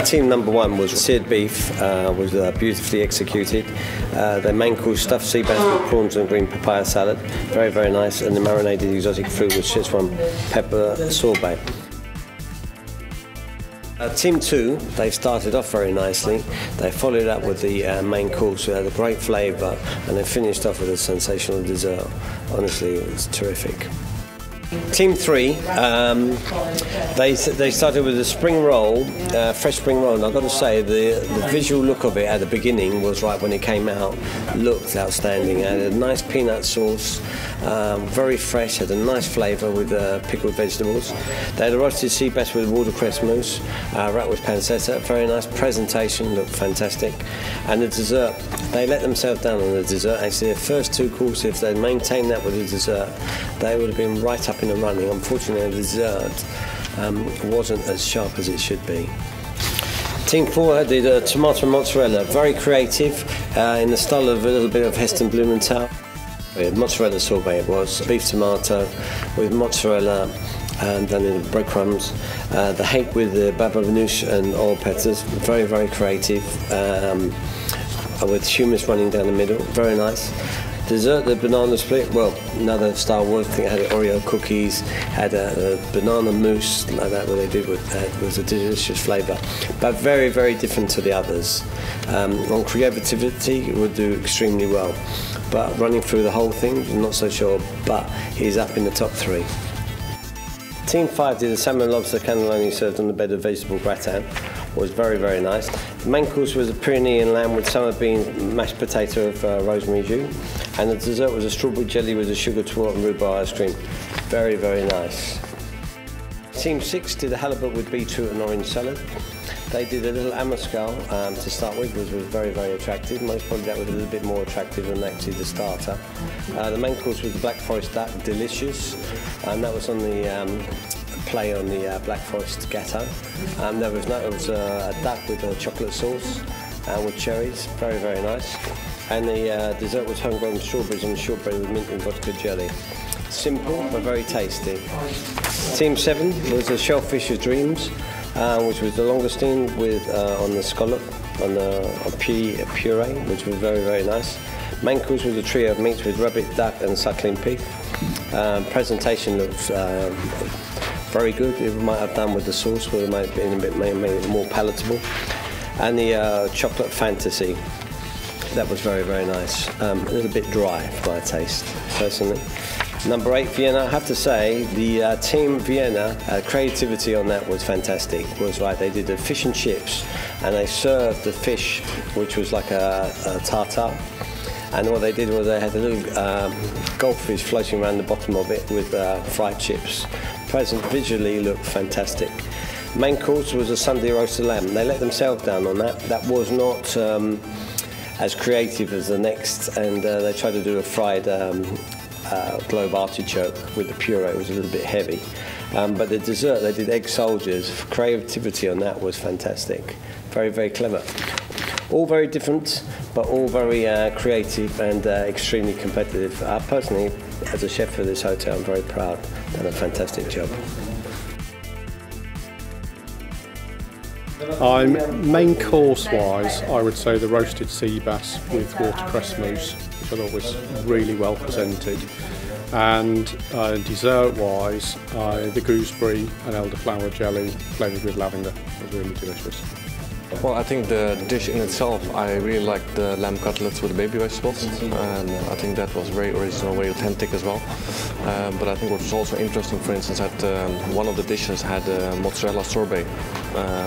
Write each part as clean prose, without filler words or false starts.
Team number one was seared beef, was beautifully executed. The main course stuffed sea bass with prawns and green papaya salad, very, very nice, and the marinated exotic fruit with Szechuan pepper sorbet. Team two, they started off very nicely. They followed up with the main course, which had a great flavour, and they finished off with a sensational dessert. Honestly, it was terrific. Team three, they started with a spring roll, fresh spring roll, and I've got to say the visual look of it at the beginning was right when it came out, looked outstanding. It had a nice peanut sauce, very fresh, had a nice flavour with pickled vegetables. They had a roasted sea bass with watercress mousse, wrapped with pancetta, very nice presentation, looked fantastic. And the dessert, they let themselves down on the dessert. Actually, the first two courses, if they'd maintained that with the dessert, they would have been right up in the running. Unfortunately, the dessert wasn't as sharp as it should be. Team four did a tomato mozzarella, very creative, in the style of a little bit of Heston Blumenthal. Mozzarella sorbet it was, beef tomato with mozzarella and then in the breadcrumbs. The hake with the baba ganoush and oil peppers, very, very creative, with hummus running down the middle, very nice. Dessert, the banana split, well, another Star Wars thing. It had Oreo cookies, had a banana mousse like that, what they did with was a delicious flavour, but very, very different to the others. On creativity, it would do extremely well, but running through the whole thing, I'm not so sure, but he's up in the top three. Team 5 did a salmon lobster cannelloni served on the bed of vegetable gratin. Was very, very nice. The main course was a Pyrenean lamb with summer bean, mashed potato of rosemary jus, and the dessert was a strawberry jelly with a sugar twirl and rhubarb ice cream. Very, very nice. Team 6 did a halibut with beetroot and orange salad. They did a little amazcal to start with, which was very, very attractive. Most probably that was a little bit more attractive than actually the starter. The main course was the black forest duck, delicious, and that was on the play on the Black Forest Gatto. There was a duck with a chocolate sauce and with cherries, very, very nice. And the dessert was homegrown strawberries and shortbread with mint and vodka jelly. Simple but very tasty. Team 7 was the shellfish of dreams, which was the longestine with on the scallop, on a puree, which was very, very nice. Main course was a trio of meats with rabbit, duck and suckling pig. Presentation looks very good. It might have done with the sauce, where it might have been a bit made it more palatable. And the chocolate fantasy, that was very, very nice. A little bit dry for my taste, personally. Number 8, Vienna. I have to say, the team Vienna, creativity on that was fantastic. Was right. They did the fish and chips, and they served the fish, which was like a tartare. And what they did was they had a little goldfish floating around the bottom of it with fried chips. Present visually looked fantastic. Main course was a Sunday roasted lamb. They let themselves down on that. That was not as creative as the next, and they tried to do a fried globe artichoke with the puree. It was a little bit heavy. But the dessert, they did egg soldiers. Creativity on that was fantastic. Very, very clever. All very different, but all very creative and extremely competitive. Personally, as a chef for this hotel, I'm very proud. Done a fantastic job. Main course-wise, I would say the roasted sea bass with watercress mousse, which I thought was really well presented. And dessert-wise, the gooseberry and elderflower jelly flavoured with lavender was really delicious. Well, I think the dish in itself, I really liked the lamb cutlets with the baby vegetables, and I think that was very original, very authentic as well. But I think what was also interesting, for instance, that one of the dishes had mozzarella sorbet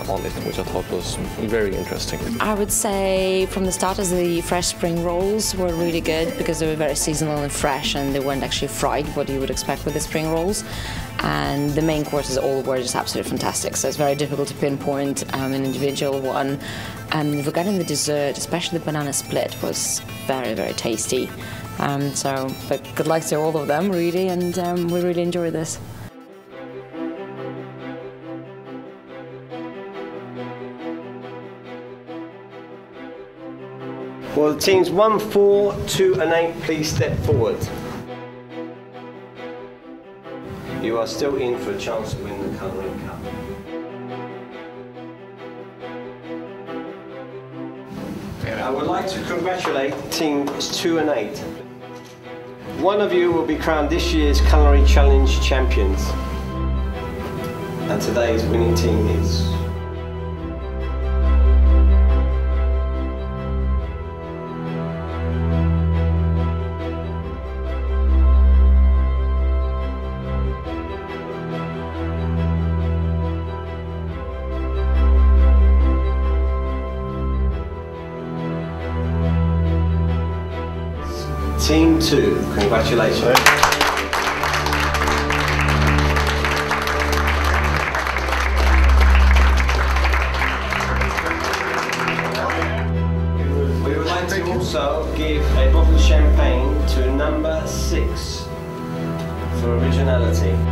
on it, which I thought was very interesting. I would say from the starters, the fresh spring rolls were really good because they were very seasonal and fresh, and they weren't actually fried, what you would expect with the spring rolls. And the main courses all were just absolutely fantastic, so it's very difficult to pinpoint an individual one. And regarding the dessert, especially the banana split, was very, very tasty. But good luck to all of them, really, and we really enjoyed this. Well, teams 1, 4, 2 and 8, please step forward. You are still in for a chance to win the Culinary Cup. I would like to congratulate teams 2 and 8. One of you will be crowned this year's Culinary Challenge champions. And today's winning team is... Team 2, congratulations. We would like to also give a bottle of champagne to number 6 for originality.